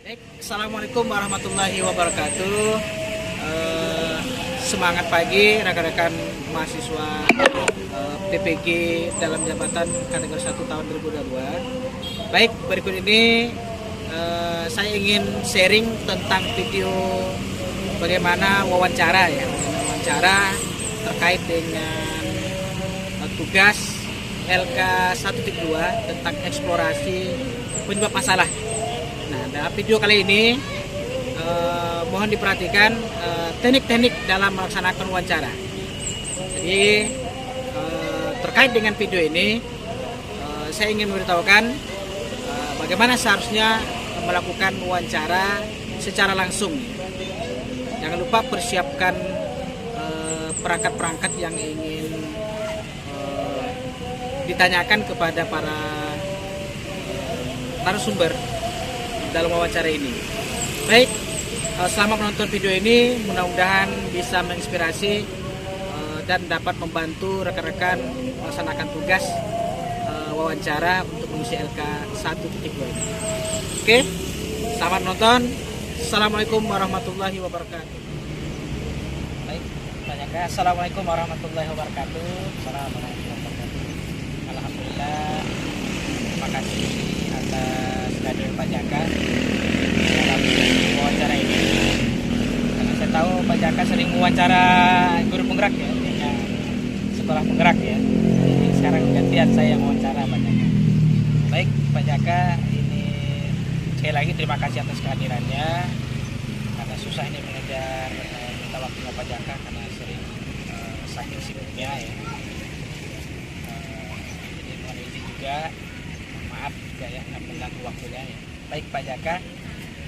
Assalamualaikum warahmatullahi wabarakatuh. Semangat pagi rekan-rekan mahasiswa PPG dalam jabatan kategori 1 tahun 2022. Baik, berikut ini saya ingin sharing tentang video bagaimana wawancara terkait dengan tugas LK 1.2 tentang eksplorasi penyebab masalah. Nah, dalam video kali ini mohon diperhatikan teknik-teknik dalam melaksanakan wawancara. Jadi terkait dengan video ini saya ingin memberitahukan bagaimana seharusnya melakukan wawancara secara langsung. Jangan lupa persiapkan perangkat-perangkat yang ingin ditanyakan kepada para narasumber dalam wawancara ini. Baik, selama menonton video ini mudah-mudahan bisa menginspirasi dan dapat membantu rekan-rekan melaksanakan tugas wawancara untuk mengisi LK 1.2 ini. Oke, selamat menonton. Assalamualaikum warahmatullahi wabarakatuh. Baik, tanyakan. Assalamualaikum warahmatullahi wabarakatuh. Assalamualaikum warahmatullahi wabarakatuh. Alhamdulillah, terima kasih atas kehadiran Pak Jaka dalam wawancara ini. Karena saya tahu Pak Jaka sering wawancara guru penggerak ya, yang sekolah penggerak ya. Jadi sekarang gantian saya yang wawancara Pak Jaka. Baik Pak Jaka, ini sekali lagi terima kasih atas kehadirannya. Karena susah ini mengejar minta waktunya Pak Jaka karena sering saking sibuknya ya. Jadi mohon izin juga, maaf juga ya mengganggu waktunya ya. Baik Pak Jaka,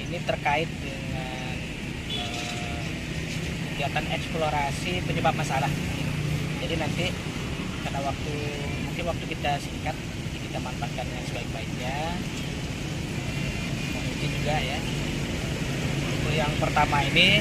ini terkait dengan kegiatan eksplorasi penyebab masalah. Jadi nanti karena waktu kita singkat, kita manfaatkan yang sebaik-baiknya. Mohon izin juga ya. Untuk yang pertama ini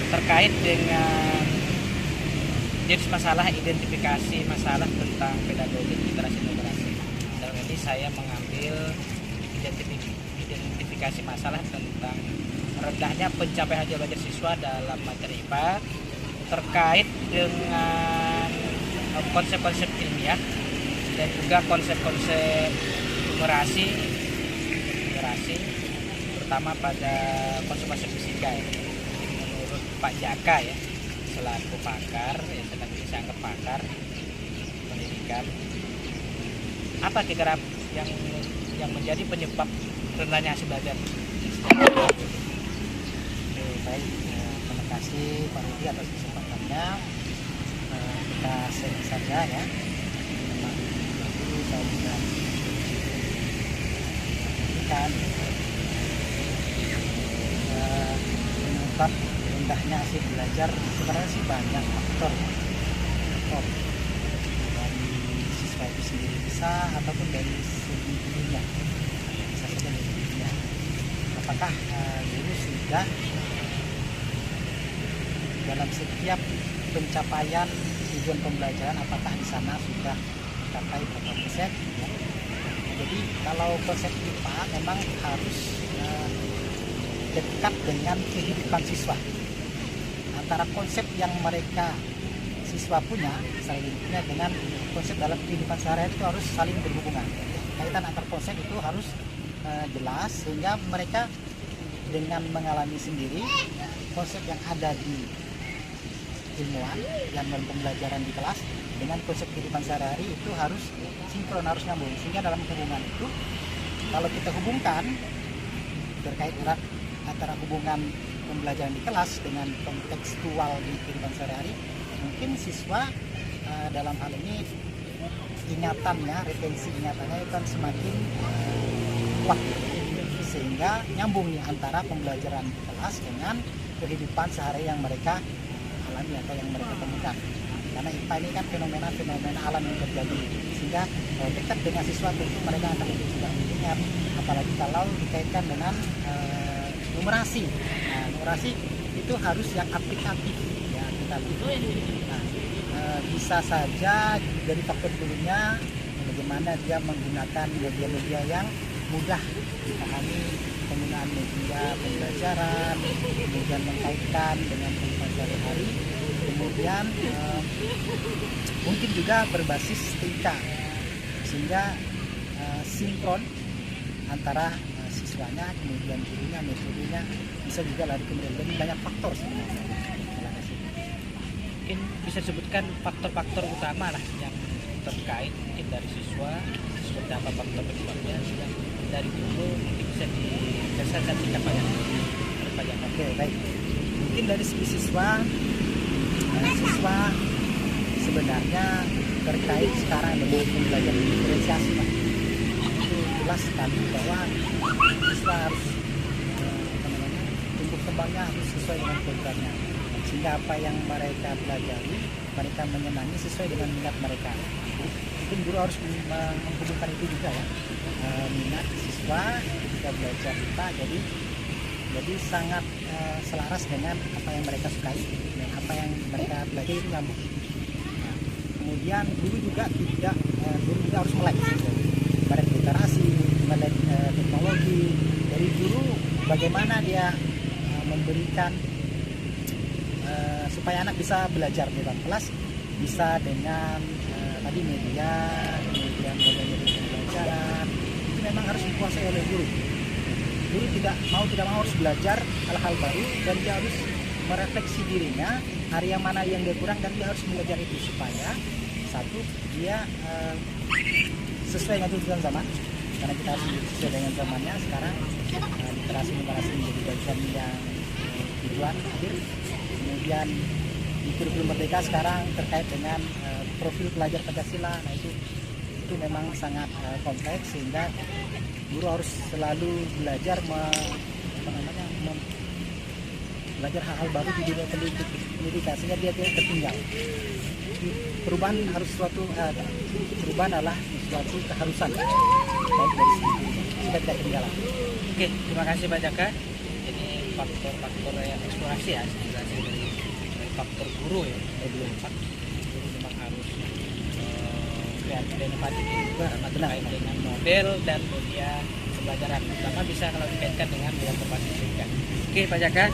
terkait dengan jenis masalah, identifikasi masalah tentang pedagogi literasi numerasi. Dalam ini saya mengambil identifikasi masalah tentang rendahnya pencapaian hasil belajar siswa dalam materi IPA terkait dengan konsep-konsep ilmiah dan juga konsep-konsep numerasi terutama pada konsep-konsep fisika ya. Menurut Pak Jaka ya, selaku pakar, ya saya anggap pakar pendidikan, apa kira-kira yang menjadi penyebab rendahnya hasil belajar? Oke, baik, terima kasih Pak Rudi atas kesempatannya. Kita sharing saja ya. Jadi saya bisa menunjukkan penyebab rendahnya hasil belajar sebenarnya sih banyak faktor dari siswa itu sendiri bisa ataupun dari segi gurunya, bisa saja dari gurunya. Apakah guru sudah dalam setiap pencapaian tujuan pembelajaran, apakah di sana sudah mencapai berapa persen ya? Jadi kalau konsep IPA memang harus dekat dengan kehidupan siswa. Antara konsep yang mereka siswa punya, misalnya dengan konsep dalam kehidupan sehari-hari itu harus saling berhubungan. Kaitan antar konsep itu harus jelas sehingga mereka dengan mengalami sendiri konsep yang ada di ilmuwan yang dalam pembelajaran di kelas dengan konsep kehidupan sehari-hari itu harus sinkron, harus nyambung. Sehingga dalam hubungan itu kalau kita hubungkan terkait erat antara hubungan pembelajaran di kelas dengan kontekstual di kehidupan sehari-hari, mungkin siswa dalam hal ini ingatannya, retensi ingatannya itu kan semakin kuat, sehingga nyambung antara pembelajaran di kelas dengan kehidupan sehari yang mereka alami atau yang mereka temukan. Karena IPA ini kan fenomena alam yang terjadi, sehingga dekat dengan siswa tentu mereka akan lebih mudah mengingat, apalagi kalau dikaitkan dengan numerasi. Nah, numerasi itu harus yang aplikatif ya, kita lihat. Nah, bisa saja dari faktor dulunya bagaimana dia menggunakan media-media yang mudah dipahami, penggunaan media pembelajaran, kemudian mengkaitkan dengan kehidupan sehari-hari, kemudian mungkin juga berbasis TIK, sehingga sinkron antara siswanya, kemudian gurunya, metodenya bisa juga lari kemudian. Jadi banyak faktor sebenarnya. Mungkin bisa disebutkan faktor-faktor utama lah yang terkait mungkin dari siswa seperti apa faktor penyebabnya, dan dari guru mungkin bisa dikasihkan singkat banyak. Oke, baik. Mungkin dari segi siswa sebenarnya terkait sekarang dengan pembelajaran diferensiasi, Pak. Itu jelas sekali bahwa siswa harus tumbuh kembangnya harus sesuai dengan programnya, sehingga apa yang mereka pelajari mereka menyenangi sesuai dengan minat mereka. Mungkin guru harus menghubungkan itu juga ya, minat siswa ketika belajar kita jadi sangat selaras dengan apa yang mereka sukai dan apa yang mereka pelajari itu nyambung. Nah, kemudian guru juga harus melek literasi, melek teknologi. Dari guru bagaimana dia memberikan supaya anak bisa belajar di dalam kelas, bisa dengan tadi media, kemudian media pembelajaran itu memang harus dikuasai oleh guru. Guru tidak mau harus belajar hal-hal baru, dan dia harus merefleksi dirinya hari yang mana yang dia kurang, dan dia harus belajar itu supaya satu dia sesuai dengan tuntutan zaman, karena kita harus sesuai dengan zamannya sekarang. Literasi numerasi menjadi bagian yang tujuan akhir. Kemudian di kurikulum merdeka sekarang terkait dengan profil pelajar Pancasila, nah itu memang sangat kompleks, sehingga guru harus selalu belajar belajar hal-hal baru di dunia pendidikan, sehingga dia tidak tertinggal. Perubahan adalah suatu keharusan baik dari segi supaya tidak ketinggalan. Oke, terima kasih Pak Jaka. Ini faktor-faktor yang eksplorasi ya, dari faktor guru ya, guru memang harus kreatif dan inovatif terkait dengan model dan media pembelajaran, terutama bisa kalau dikaitkan dengan media berbasis pendidikan. Oke Pak Jaka.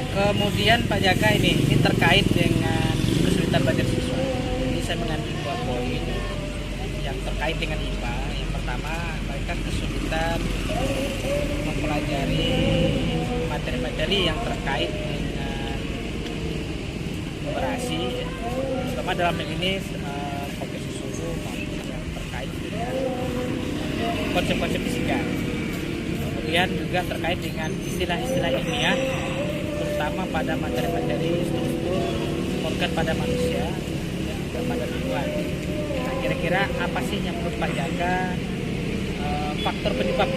Kemudian Pak Jaka ini terkait dengan kesulitan belajar siswa. Ini saya mengambil dua poin yang terkait dengan IPA. Yang pertama, mereka kesulitan mempelajari materi-materi yang terkait dengan numerasi, terutama dalam hal ini kompetensi susu maupun yang terkait dengan konsep-konsep fisika. Kemudian juga terkait dengan istilah-istilah ilmiah, terutama pada materi-materi struktur organ pada manusia dan juga pada tumbuhan. Nah, kira-kira apa sih yang menurut Pak Jaka faktor penyebab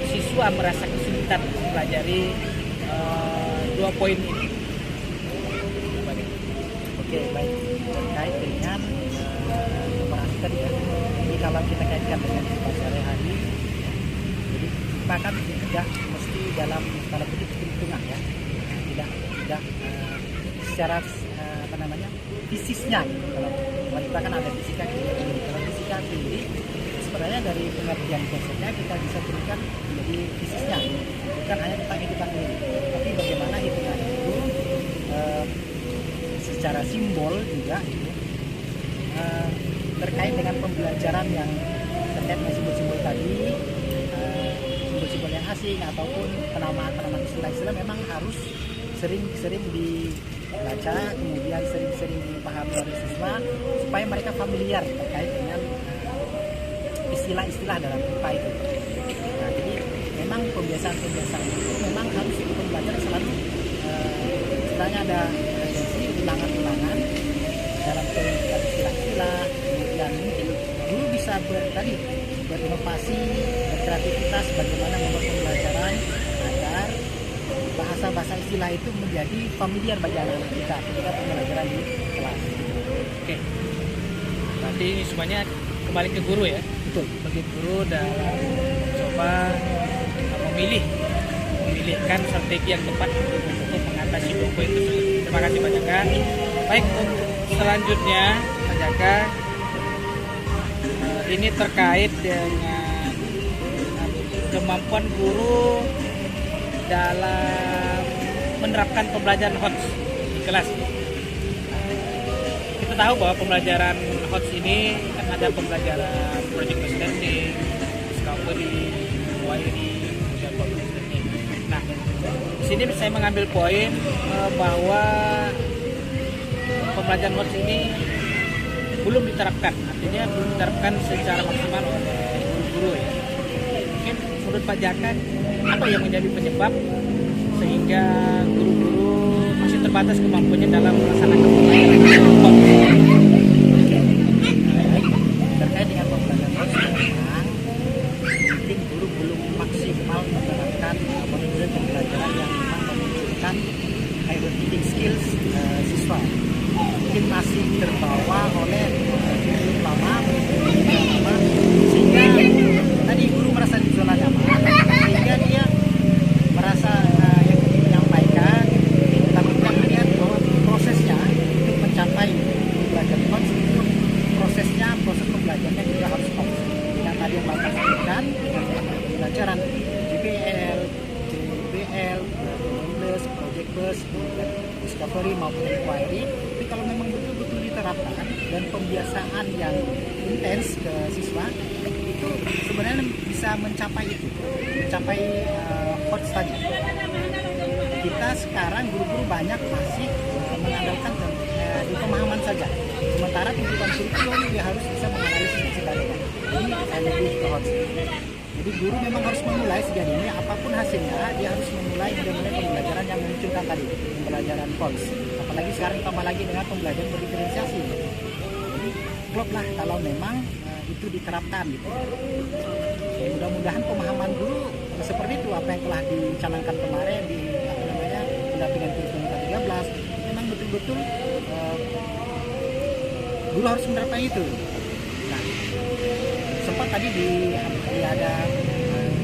siswa merasa kesulitan mempelajari dua poin ini? Oke, baik. Terkait dengan numerasi tadi ya, ini kalau kita kaitkan dengan kehidupan sehari-hari, jadi bahkan tidak mesti dalam tanda kutip perhitungan ya, tidak secara fisisnya gitu. Kalau kita kan ada fisika kiri, kalau fisika kiri sebenarnya dari pengertian konsepnya kita bisa berikan menjadi fisisnya, bukan hanya tentang hitungan ini, tapi bagaimana hitungan itu secara simbol juga gitu, terkait dengan pembelajaran yang terkait dengan simbol-simbol tadi, simbol-simbol yang asing ataupun penamaan istilah-istilah memang harus sering-sering dibaca, kemudian sering-sering dipahami oleh siswa supaya mereka familiar terkait dengan istilah-istilah dalam IPA itu. Nah, jadi memang pembiasaan itu memang harus pembelajar selalu istilahnya ada ulangan-ulangan dalam penggunaan istilah-istilah, kemudian mungkin guru bisa berinovasi, berkreativitas bagaimana membuat pembelajaran agar bahasa-bahasa istilah itu menjadi familiar bagi anak-anak kita ketika pembelajaran di kelas. Oke. Berarti ini semuanya kembali ke guru ya? Betul. Bagi guru dalam mencoba memilihkan strategi yang tepat untuk mengatasi dua poin tersebut. Terima kasih banyak. Baik, untuk selanjutnya Pak Jaka, ini terkait dengan kemampuan guru dalam menerapkan pembelajaran HOTS di kelas. Kita tahu bahwa pembelajaran HOTS ini kan ada pembelajaran project based learning, discovery, wiring, dan problem learning. Nah, di sini saya mengambil poin bahwa pembelajaran HOTS ini belum diterapkan, artinya belum diterapkan secara maksimal oleh guru-guru ya. Mungkin menurut Pak Jaka, apa yang menjadi penyebab sehingga guru-guru masih terbatas kemampuannya dalam melaksanakan pembelajaran HOTS? Terkait dengan pembelajaran HOTS, memang mungkin guru belum maksimal menerapkan metode pembelajaran yang memang memunculkan high repeating skills siswa. Mungkin masih terbawa oleh kurikulum lama, sehingga tadi guru merasa di zona nyaman, sehingga dia merasa yang menyampaikan, tapi tidak melihat bahwa prosesnya untuk mencapai pembelajaran HOTS itu proses pembelajarannya juga harus HOTS. Yang tadi yang Bapak sebutkan, pembelajaran GPL, JBL, project based, discovery maupun inquiry. Tapi kalau memang betul-betul diterapkan dan pembiasaan yang intens ke siswa, itu sebenarnya bisa mencapai HOTS tadi. Kita sekarang guru-guru banyak masih mengandalkan di pemahaman saja, sementara tuntutan kurikulum dia harus bisa menganalisis segalanya. Ini lebih ke HOTS. Jadi guru memang harus memulai sejak dini, apapun hasilnya dia harus memulai pembelajaran yang memunculkan tadi, pembelajaran HOTS. Apalagi sekarang tambah lagi dengan pembelajaran berdiferensiasi. Jadi klop lah kalau memang itu diterapkan gitu. Mudah-mudahan pemahaman guru seperti itu apa yang telah dicanangkan kemarin di pendampingan kurikulum K13, memang betul-betul guru harus menerapkan itu. Nah, sempat tadi ada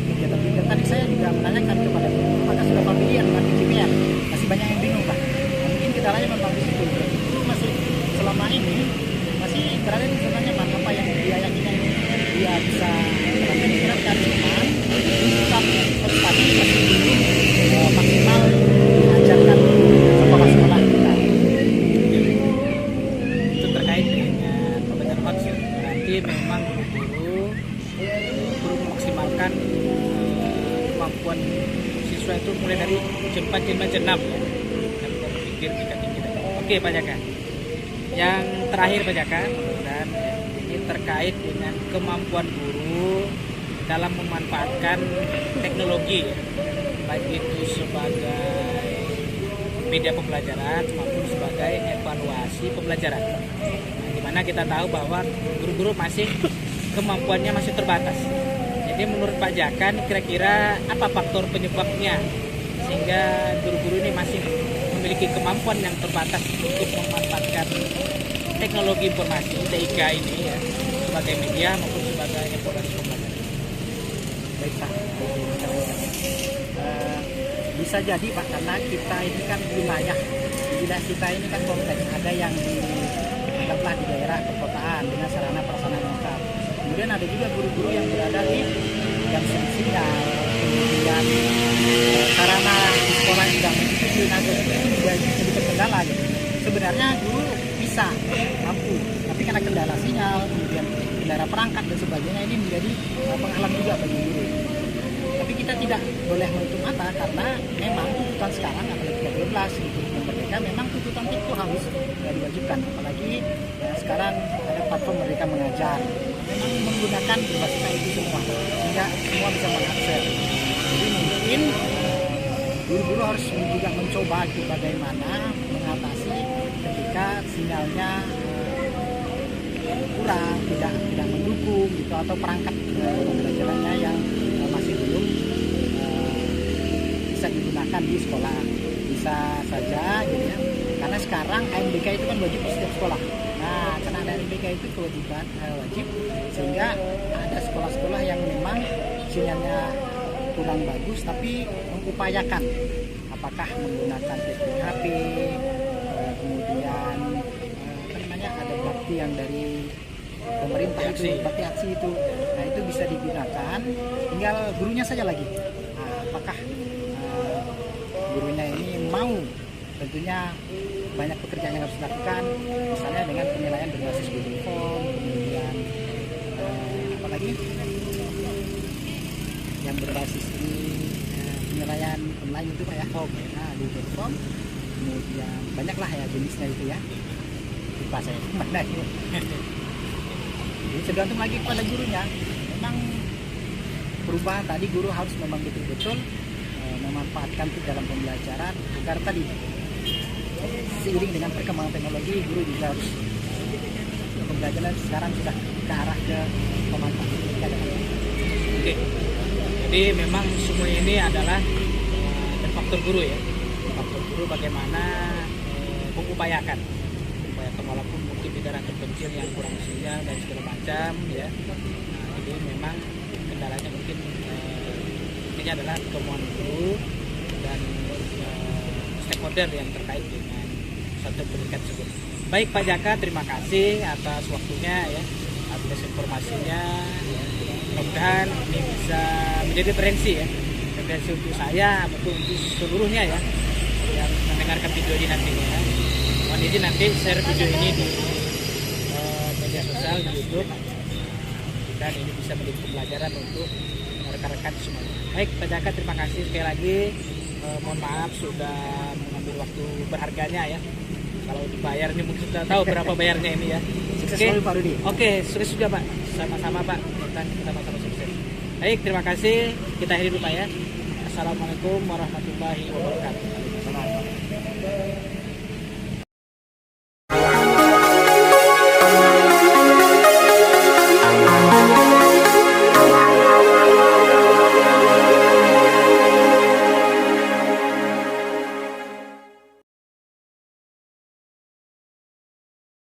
kegiatan tadi saya juga menanyakan kepada guru apakah sudah familiar dengan GPL. Masih banyak yang bingung Pak. Nah, mungkin kita lain memang di situ. Guru masih selama ini masih berada di zona nyaman, apa yang dia yakini dia bisa menerapkan, cuman tetap tadi masih belum maksimal diajarkan sekolah-sekolah kita. Itu terkait dengan pembelajaran HOTS. Berarti memang guru memaksimalkan kemampuan siswa itu mulai dari C4, C5, C6 ya. Kita berpikir tingkat tinggi. Oke Pak Jaka. Yang terakhir Pak Jaka, dan ini terkait dengan kemampuan guru dalam memanfaatkan teknologi ya. Baik itu sebagai media pembelajaran maupun sebagai evaluasi pembelajaran. Nah, dimana kita tahu bahwa guru-guru masih kemampuannya masih terbatas. Jadi menurut Pak Jaka, kira-kira apa faktor penyebabnya sehingga guru-guru ini masih memiliki kemampuan yang terbatas untuk memanfaatkan teknologi informasi TIK ini ya, sebagai media maupun sebagai evaluasi pembelajaran? Baik Pak, bisa jadi Pak, karena kita ini kan wilayah kita ini kan kompleks, ada yang di daerah perkotaan dengan sarana prasarana lengkap. Kemudian ada juga guru-guru yang berada di jangkauan sinyal, kemudian sarana di sekolah yang tidak mencukupi, itu juga sedikit kendala gitu. Sebenarnya guru bisa mampu, tapi karena kendala sinyal, kemudian kendala perangkat dan sebagainya, ini menjadi penghalang juga bagi guru. Tapi kita tidak boleh menutup mata karena memang tuntutan sekarang apalagi 13 gitu Merdeka, memang tuntutan itu harus diwajibkan, apalagi ya, sekarang ada platform Merdeka Mengajar, memang menggunakan berbasis IT semua sehingga semua bisa mengakses. Jadi mungkin guru-guru harus juga mencoba itu bagaimana mengatasi ketika sinyalnya kurang, tidak mendukung gitu, atau perangkat pembelajarannya yang masih belum bisa digunakan di sekolah. Bisa saja gitu ya, karena sekarang AMBK itu kan wajib di setiap sekolah. Nah, karena ada AMBK itu kewajiban wajib, sehingga ada sekolah-sekolah yang memang sinyalnya kurang bagus tapi mengupayakan apakah menggunakan PHP, kemudian misalnya ada bakti yang dari pemerintah Bakti itu, aksi. bakti aksi itu, nah itu bisa digunakan, tinggal gurunya saja lagi. Nah, apakah gurunya ini mau, tentunya banyak pekerjaan yang harus dilakukan, misalnya dengan penilaian berbasis Google Form, kemudian apa lagi yang berbasis ini penilaian online itu kayak Form, nah Google Form, kemudian banyaklah ya jenisnya itu ya, lupa saya mana ini. Jadi tergantung lagi kepada gurunya. Memang perubahan tadi guru harus memang betul-betul memanfaatkan itu dalam pembelajaran agar tadi seiring dengan perkembangan teknologi guru juga harus pembelajaran sekarang sudah ke arah ke pemanfaatan dalam. Oke. Jadi memang semua ini adalah dari faktor guru ya. Faktor guru bagaimana mengupayakan walaupun mungkin di daerah terpencil yang kurang sinyal dan segala macam ya. Nah, jadi memang kendalanya mungkin intinya adalah kemauan guru dan stakeholder yang terkait dengan suatu pendidikan tersebut. Baik Pak Jaka, terima kasih atas waktunya ya, atas informasinya. Ya. Mudah-mudahan ini bisa menjadi referensi ya, referensi untuk saya maupun untuk seluruhnya ya yang mendengarkan video ini nantinya. Mohon izin nanti share video ini di media sosial di YouTube dan ini bisa menjadi pembelajaran untuk rekan-rekan semuanya. Baik Pak Jaka, terima kasih sekali lagi. Mohon maaf sudah mengambil waktu berharganya ya. Kalau dibayarnya mungkin sudah tahu berapa bayarnya ini ya. Sukses Oke. selalu Pak Rudi. Oke, sukses juga Pak. Sama-sama Pak. Kita sama-sama sukses. Baik, terima kasih. Kita akhiri dulu Pak ya. Assalamualaikum warahmatullahi wabarakatuh. Selamat.